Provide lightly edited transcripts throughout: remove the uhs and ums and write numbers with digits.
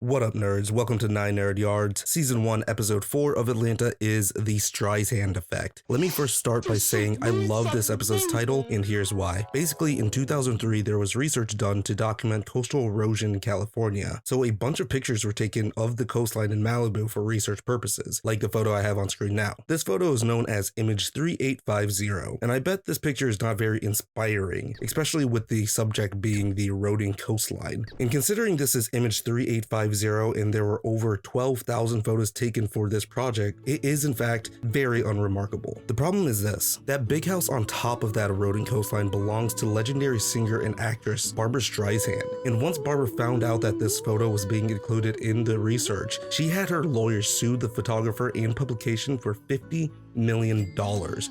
What up, nerds? Welcome to 9NerdYards. Season 1, Episode 4 of Atlanta is the Streisand Effect. Let me first start by saying I love this episode's title, and here's why. Basically, in 2003, there was research done to document coastal erosion in California, so a bunch of pictures were taken of the coastline in Malibu for research purposes, like the photo I have on screen now. This photo is known as Image 3850, and I bet this picture is not very inspiring, especially with the subject being the eroding coastline. And considering this is Image 3850, and there were over 12,000 photos taken for this project, it is in fact very unremarkable. The problem is this: that big house on top of that eroding coastline belongs to legendary singer and actress Barbra Streisand. And once Barbra found out that this photo was being included in the research, she had her lawyers sue the photographer and publication for $50 million,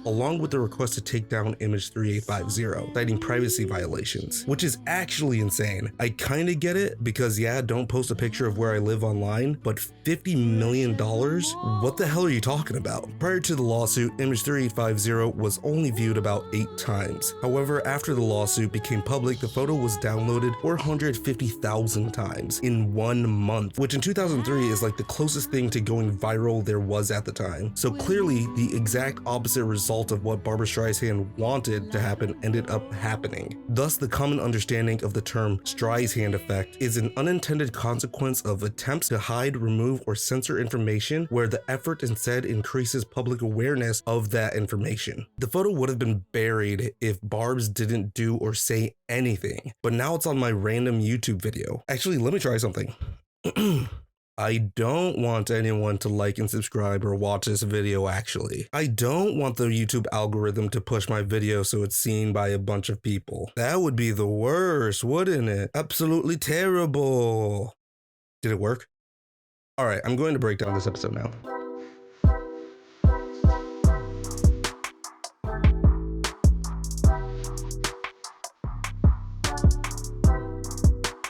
along with the request to take down Image 3850, citing privacy violations, which is actually insane. I kinda get it, because yeah, don't post a picture of where I live online, but $50 million? What the hell are you talking about? Prior to the lawsuit, Image 3850 was only viewed about 8 times. However, after the lawsuit became public, the photo was downloaded 450,000 times in 1 month, which in 2003 is like the closest thing to going viral there was at the time. So clearly, the exact opposite result of what Barbra Streisand wanted to happen ended up happening. Thus, the common understanding of the term Streisand effect is an unintended consequence of attempts to hide, remove, or censor information where the effort instead increases public awareness of that information. The photo would have been buried if Barbs didn't do or say anything, but now it's on my random YouTube video. Actually, let me try something. I don't want anyone to like and subscribe or watch this video actually. I don't want the YouTube algorithm to push my video so it's seen by a bunch of people. That would be the worst, wouldn't it? Absolutely terrible. Did it work? Alright, I'm going to break down this episode now.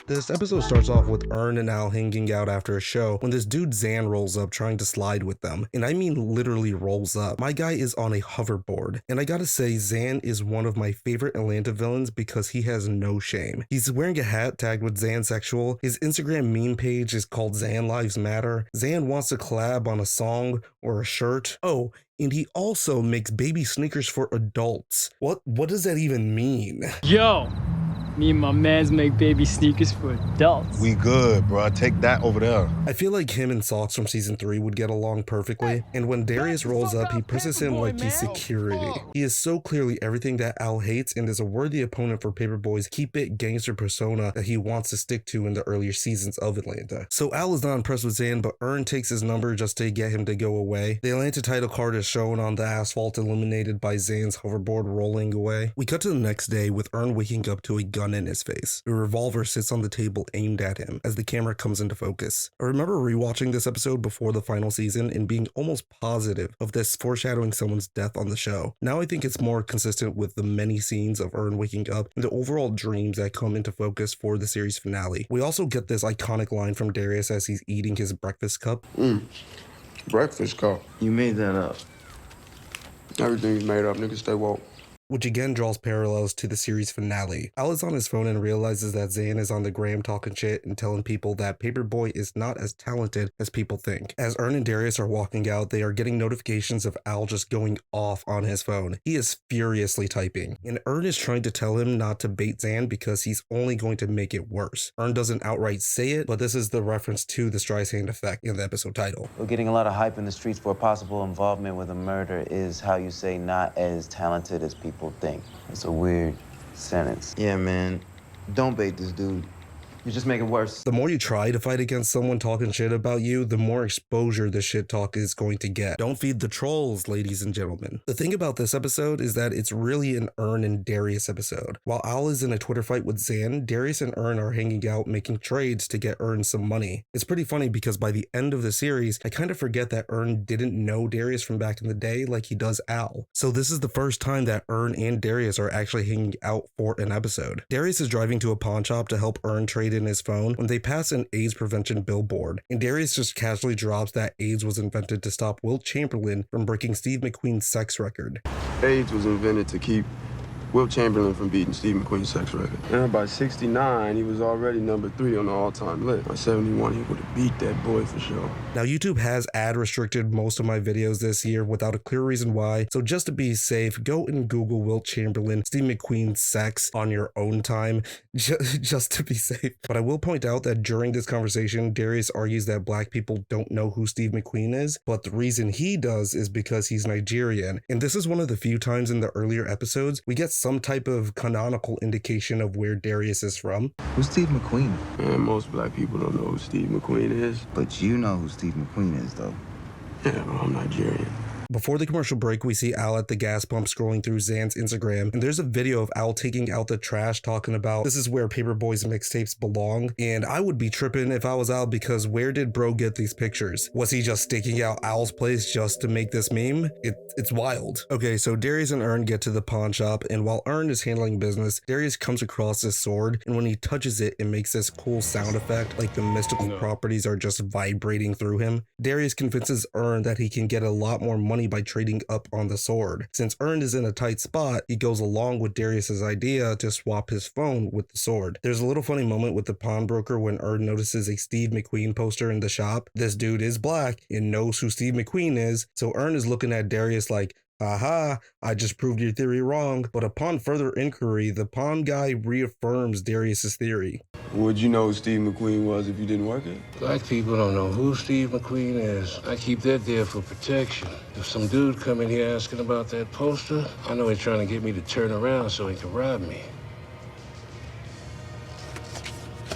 This episode starts off with Earn and Al hanging out after a show when this dude Zan rolls up trying to slide with them. And I mean literally rolls up. My guy is on a hoverboard. And I gotta say, Zan is one of my favorite Atlanta villains because he has no shame. He's wearing a hat tagged with Zansexual. His Instagram meme page is called Zanlivesmatter. Zan wants to collab on a song or a shirt. Oh, and he also makes baby sneakers for adults. What does that even mean? Yo! Me and my mans make baby sneakers for adults. We good, bro. Take that over there. I feel like him and Socks from season 3 would get along perfectly, and when Darius rolls up, he presses him like he's security. He is so clearly everything that Al hates and is a worthy opponent for Paperboy's keep it gangster persona that he wants to stick to in the earlier seasons of Atlanta. So Al is not impressed with Zan, but Earn takes his number just to get him to go away. The Atlanta title card is shown on the asphalt, illuminated by Zan's hoverboard rolling away. We cut to the next day with Earn waking up to a gun in his face. A revolver sits on the table aimed at him as the camera comes into focus. I remember rewatching this episode before the final season and being almost positive of this foreshadowing someone's death on the show. Now I think it's more consistent with the many scenes of Earn waking up and the overall dreams that come into focus for the series finale. We also get this iconic line from Darius as he's eating his breakfast cup. Breakfast cup. You made that up. Everything's made up, niggas stay woke. Which again draws parallels to the series finale. Al is on his phone and realizes that Zan is on the gram talking shit and telling people that Paperboy is not as talented as people think. As Earn and Darius are walking out, they are getting notifications of Al just going off on his phone. He is furiously typing, and Earn is trying to tell him not to bait Zan because he's only going to make it worse. Earn doesn't outright say it, but this is the reference to the Streisand Effect in the episode title. We're getting a lot of hype in the streets for possible involvement with a murder is how you say not as talented as people think. It's a weird sentence. Yeah, man. Don't bait this dude. You just make it worse. The more you try to fight against someone talking shit about you, the more exposure the shit talk is going to get. Don't feed the trolls, ladies and gentlemen. The thing about this episode is that it's really an Earn and Darius episode. While Al is in a Twitter fight with Zan, Darius and Earn are hanging out making trades to get Earn some money. It's pretty funny because by the end of the series, I kind of forget that Earn didn't know Darius from back in the day like he does Al. So this is the first time that Earn and Darius are actually hanging out for an episode. Darius is driving to a pawn shop to help Earn trade in his phone when they pass an AIDS prevention billboard, and Darius just casually drops that AIDS was invented to stop Wilt Chamberlain from breaking Steve McQueen's sex record. AIDS was invented to keep Will Chamberlain from beating Steve McQueen's sex record. And by 69, he was already number 3 on the all-time list. By 71, he would have beat that boy for sure. Now, YouTube has ad restricted most of my videos this year without a clear reason why, so just to be safe, go and Google Wilt Chamberlain, Steve McQueen sex on your own time, just to be safe. But I will point out that during this conversation, Darius argues that black people don't know who Steve McQueen is, but the reason he does is because he's Nigerian. And this is one of the few times in the earlier episodes we get some type of canonical indication of where Darius is from. Who's Steve McQueen? Man, most black people don't know who Steve McQueen is. But you know who Steve McQueen is, though. Yeah, well, I'm Nigerian. Before the commercial break, we see Al at the gas pump scrolling through Zan's Instagram, and there's a video of Al taking out the trash talking about this is where Paperboy's mixtapes belong, and I would be tripping if I was Al because where did bro get these pictures? Was he just staking out Al's place just to make this meme? It's wild. Okay, so Darius and Ern get to the pawn shop, and while Ern is handling business, Darius comes across this sword, and when he touches it, it makes this cool sound effect, like the mystical properties are just vibrating through him. Darius convinces Ern that he can get a lot more money by trading up on the sword. Since Ern is in a tight spot, he goes along with Darius's idea to swap his phone with the sword. There's a little funny moment with the pawnbroker when Ern notices a Steve McQueen poster in the shop. This dude is black and knows who Steve McQueen is, so Ern is looking at Darius like, aha, I just proved your theory wrong. But upon further inquiry, the pawn guy reaffirms Darius's theory. Would you know who Steve McQueen was if you didn't work it? Black people don't know who Steve McQueen is. I keep that there for protection. If some dude come in here asking about that poster, I know he's trying to get me to turn around so he can rob me.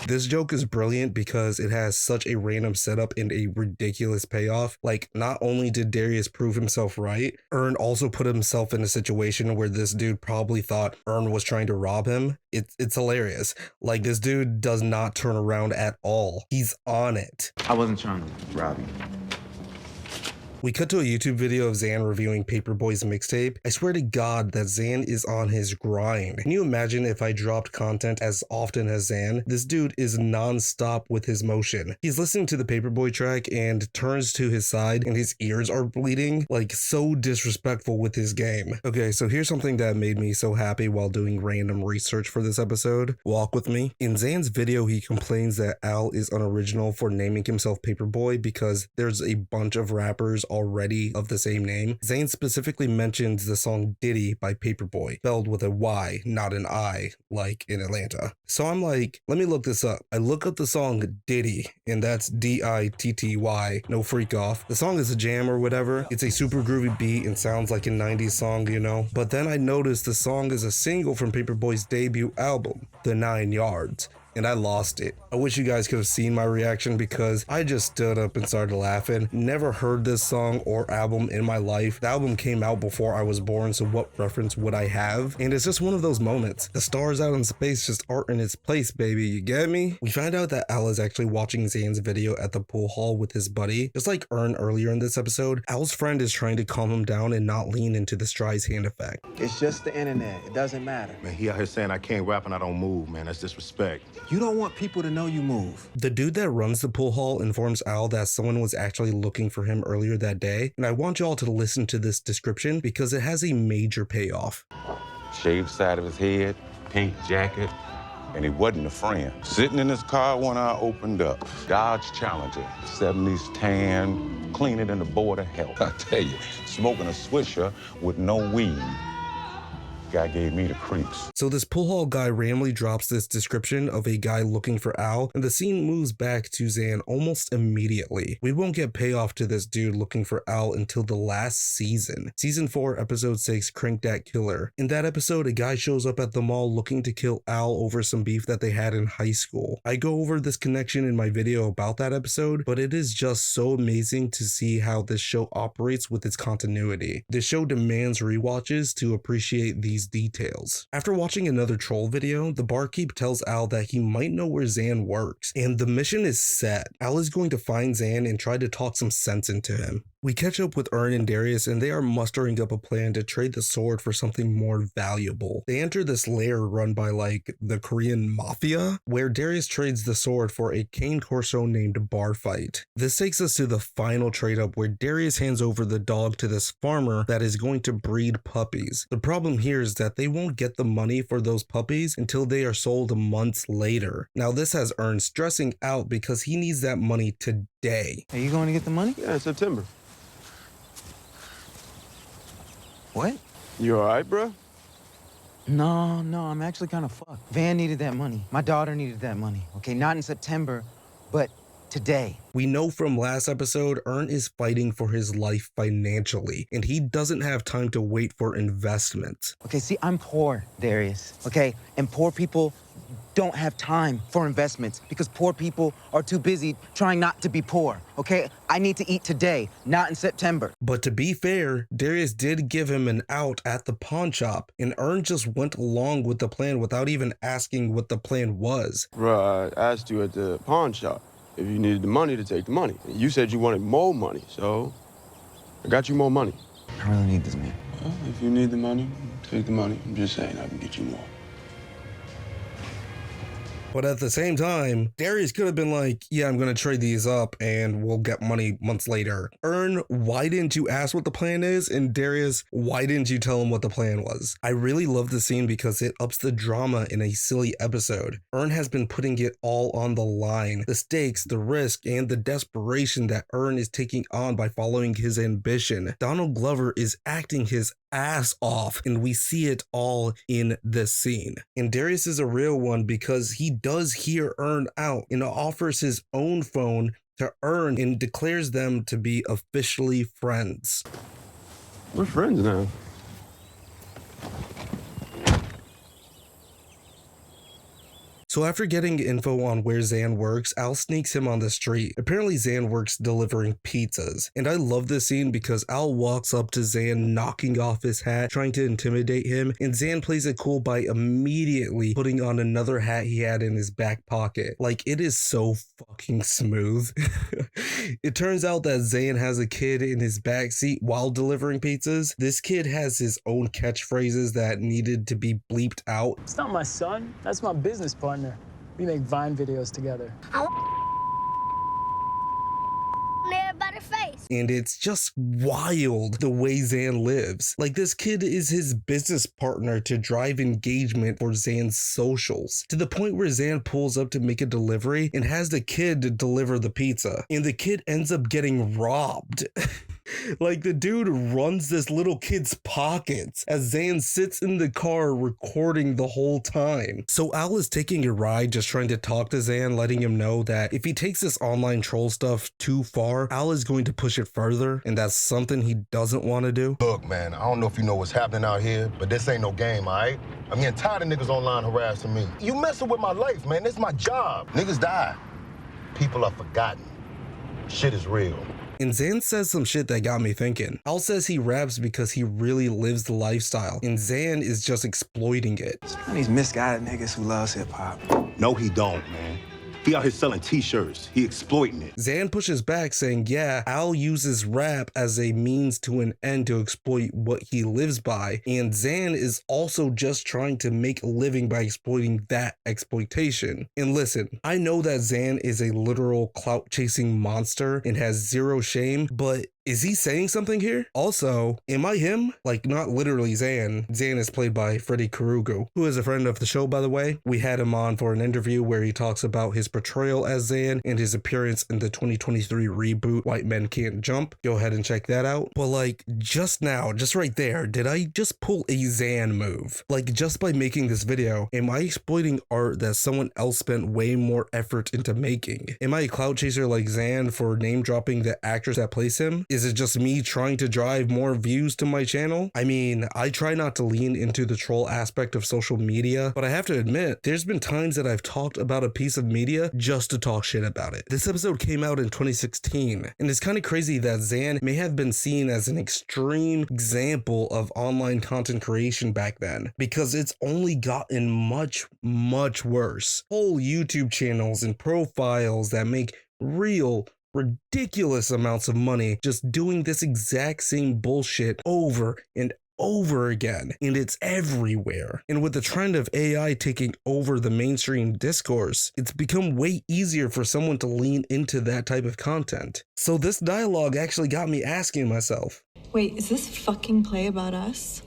This joke is brilliant because it has such a random setup and a ridiculous payoff. Like, not only did Darius prove himself right, Ern also put himself in a situation where this dude probably thought Ern was trying to rob him. It's hilarious. Like, this dude does not turn around at all. He's on it. I wasn't trying to rob you. We cut to a YouTube video of Zan reviewing Paperboy's mixtape. I swear to God that Zan is on his grind. Can you imagine if I dropped content as often as Zan? This dude is non-stop with his motion. He's listening to the Paperboy track and turns to his side and his ears are bleeding. Like, so disrespectful with his game. Okay, so here's something that made me so happy while doing random research for this episode. Walk with me. In Zan's video, he complains that Al is unoriginal for naming himself Paperboy because there's a bunch of rappers already of the same name. Zane specifically mentions the song Diddy by Paperboy, spelled with a Y, not an I, like in Atlanta. So I'm like, let me look this up. I look up the song Diddy, and that's D-I-T-T-Y, no freak off. The song is a jam or whatever. It's a super groovy beat and sounds like a 90s song, you know? But then I noticed the song is a single from Paperboy's debut album, The 9 Yards. And I lost it. I wish you guys could have seen my reaction because I just stood up and started laughing. Never heard this song or album in my life. The album came out before I was born, so what reference would I have? And it's just one of those moments. The stars out in space just aren't in its place, baby. You get me? We find out that Al is actually watching Zan's video at the pool hall with his buddy. Just like Ern earlier in this episode, Al's friend is trying to calm him down and not lean into the Streisand effect. It's just the internet. It doesn't matter. Man, he out here saying I can't rap and I don't move, man. That's disrespect. You don't want people to know you move. The dude that runs the pool hall informs Al that someone was actually looking for him earlier that day, and I want y'all to listen to this description because it has a major payoff. Shaved side of his head, pink jacket, and he wasn't a friend. Sitting in his car, one eye opened up. Dodge Challenger, 70s tan, cleaner than the board of health. I tell you, smoking a Swisher with no weed. Guy gave me the creeps. So this pool hall guy randomly drops this description of a guy looking for Al, and the scene moves back to Zan almost immediately. We won't get payoff to this dude looking for Al until the last season. Season 4, episode 6, Crank That Killer. In that episode, a guy shows up at the mall looking to kill Al over some beef that they had in high school. I go over this connection in my video about that episode, but it is just so amazing to see how this show operates with its continuity. The show demands rewatches to appreciate these details. After watching another troll video, the barkeep tells Al that he might know where Zan works, and the mission is set. Al is going to find Zan and try to talk some sense into him. We catch up with Ern and Darius, and they are mustering up a plan to trade the sword for something more valuable. They enter this lair run by like the Korean mafia, where Darius trades the sword for a cane corso named Bar Fight. This takes us to the final trade up where Darius hands over the dog to this farmer that is going to breed puppies. The problem here is that they won't get the money for those puppies until they are sold months later. Now this has Ern stressing out because he needs that money today. Are you going to get the money? Yeah, in September. What? You all right, bro? No, I'm actually kind of fucked. Van needed that money. My daughter needed that money. Okay, not in September, but today. We know from last episode, Ern is fighting for his life financially, and he doesn't have time to wait for investment. Okay, see, I'm poor, Darius, okay? And poor people don't have time for investments because poor people are too busy trying not to be poor, okay? I need to eat today, not in September. But to be fair, Darius did give him an out at the pawn shop, and Ern just went along with the plan without even asking what the plan was. Bruh, I asked you at the pawn shop if you needed the money to take the money. You said you wanted more money, so I got you more money. I really need this, man. Well, if you need the money, take the money. I'm just saying I can get you more. But at the same time, Darius could have been like, yeah, I'm going to trade these up and we'll get money months later. Ern, why didn't you ask what the plan is? And Darius, why didn't you tell him what the plan was? I really love the scene because it ups the drama in a silly episode. Ern has been putting it all on the line. The stakes, the risk, and the desperation that Ern is taking on by following his ambition. Donald Glover is acting his ass off, and we see it all in this scene. And Darius is a real one because he does hear Ern out and offers his own phone to Ern and declares them to be officially friends. We're friends now. So after getting info on where Zan works, Al sneaks him on the street. Apparently Zan works delivering pizzas. And I love this scene because Al walks up to Zan, knocking off his hat, trying to intimidate him, and Zan plays it cool by immediately putting on another hat he had in his back pocket. Like, it is so fucking smooth. It turns out that Zan has a kid in his backseat while delivering pizzas. This kid has his own catchphrases that needed to be bleeped out. It's not my son. That's my business partner. We make Vine videos together. Everybody's face. And it's just wild the way Zan lives. Like, this kid is his business partner to drive engagement for Zan's socials, to the point where Zan pulls up to make a delivery and has the kid deliver the pizza, and the kid ends up getting robbed. Like, the dude runs this little kid's pockets as Zan sits in the car recording the whole time. So Al is taking a ride, just trying to talk to Zan, letting him know that if he takes this online troll stuff too far, Al is going to push it further, and that's something he doesn't want to do. Look, man, I don't know if you know what's happening out here, but this ain't no game, all right? I'm getting tired of niggas online harassing me. You messing with my life, man. This is my job. Niggas die. People are forgotten. Shit is real. And Zan says some shit that got me thinking. Al says he raps because he really lives the lifestyle, and Zan is just exploiting it. These misguided niggas who loves hip-hop. No, he don't, man. He out here selling t-shirts. He exploiting it. Zan pushes back, saying, yeah, Al uses rap as a means to an end to exploit what he lives by, and Zan is also just trying to make a living by exploiting that exploitation. And listen, I know that Zan is a literal clout-chasing monster and has zero shame, but is he saying something here? Also, am I him? Like, not literally Zan. Zan is played by Freddy Krueger, who is a friend of the show, by the way. We had him on for an interview where he talks about his portrayal as Zan and his appearance in the 2023 reboot White Men Can't Jump. Go ahead and check that out. But like, just now, just right there, did I just pull a Zan move? Like, just by making this video, am I exploiting art that someone else spent way more effort into making? Am I a clout chaser like Zan for name dropping the actress that plays him? Is it just me trying to drive more views to my channel? I mean, I try not to lean into the troll aspect of social media, but I have to admit, there's been times that I've talked about a piece of media just to talk shit about it. This episode came out in 2016, and it's kind of crazy that Zan may have been seen as an extreme example of online content creation back then, because it's only gotten much, much worse. Whole YouTube channels and profiles that make real ridiculous amounts of money just doing this exact same bullshit over and over again, and it's everywhere. And with the trend of AI taking over the mainstream discourse, it's become way easier for someone to lean into that type of content. So this dialogue actually got me asking myself, wait, is this fucking play about us?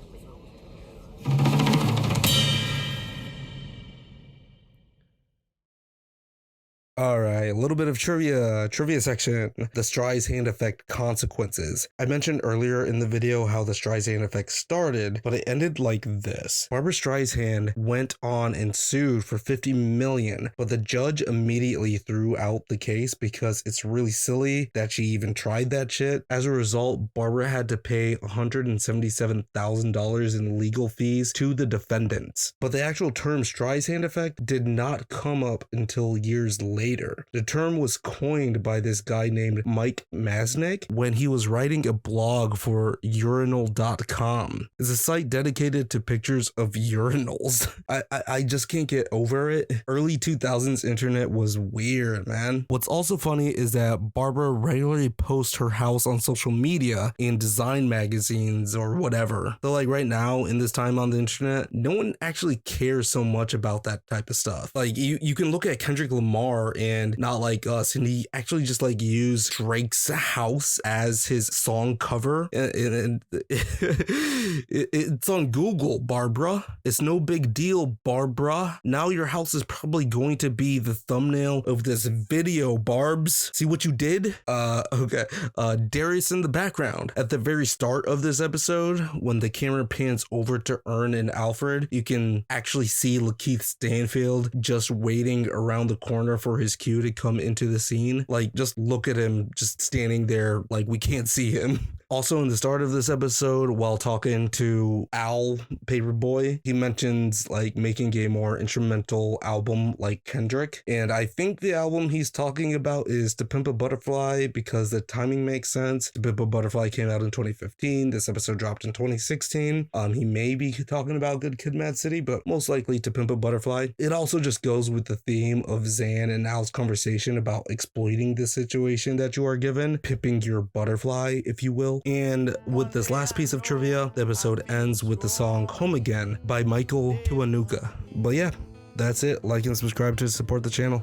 Alright, a little bit of trivia section. The Streisand Effect consequences. I mentioned earlier in the video how the Streisand Effect started, but it ended like this. Barbra Streisand went on and sued for $50 million, but the judge immediately threw out the case because it's really silly that she even tried that shit. As a result, Barbra had to pay $177,000 in legal fees to the defendants. But the actual term Streisand Effect did not come up until years later. The term was coined by this guy named Mike Masnick when he was writing a blog for urinal.com. It's a site dedicated to pictures of urinals. I just can't get over it. Early 2000s internet was weird, man. What's also funny is that Barbra regularly posts her house on social media in design magazines or whatever. Though like right now in this time on the internet, no one actually cares so much about that type of stuff. Like you can look at Kendrick Lamar and Not Like Us, and he actually just like used Drake's house as his song cover, and it's on Google. Barbra, it's no big deal, Barbra. Now your house is probably going to be the thumbnail of this video, Barbs. See what you did? Okay. Darius in the background at the very start of this episode, when the camera pans over to Ern and Alfred, you can actually see Lakeith Stanfield just waiting around the corner for his cue to come into the scene. Like, just look at him just standing there like we can't see him. Also, in the start of this episode, while talking to Al Paperboy, he mentions like making a more instrumental album like Kendrick. And I think the album he's talking about is To Pimp a Butterfly because the timing makes sense. To Pimp a Butterfly came out in 2015. This episode dropped in 2016. He may be talking about Good Kid, Mad City, but most likely To Pimp a Butterfly. It also just goes with the theme of Zan and Al's conversation about exploiting the situation that you are given, pimping your butterfly, if you will. And with this last piece of trivia, the episode ends with the song Home Again by Michael Kiwanuka. But yeah, that's it. Like and subscribe to support the channel.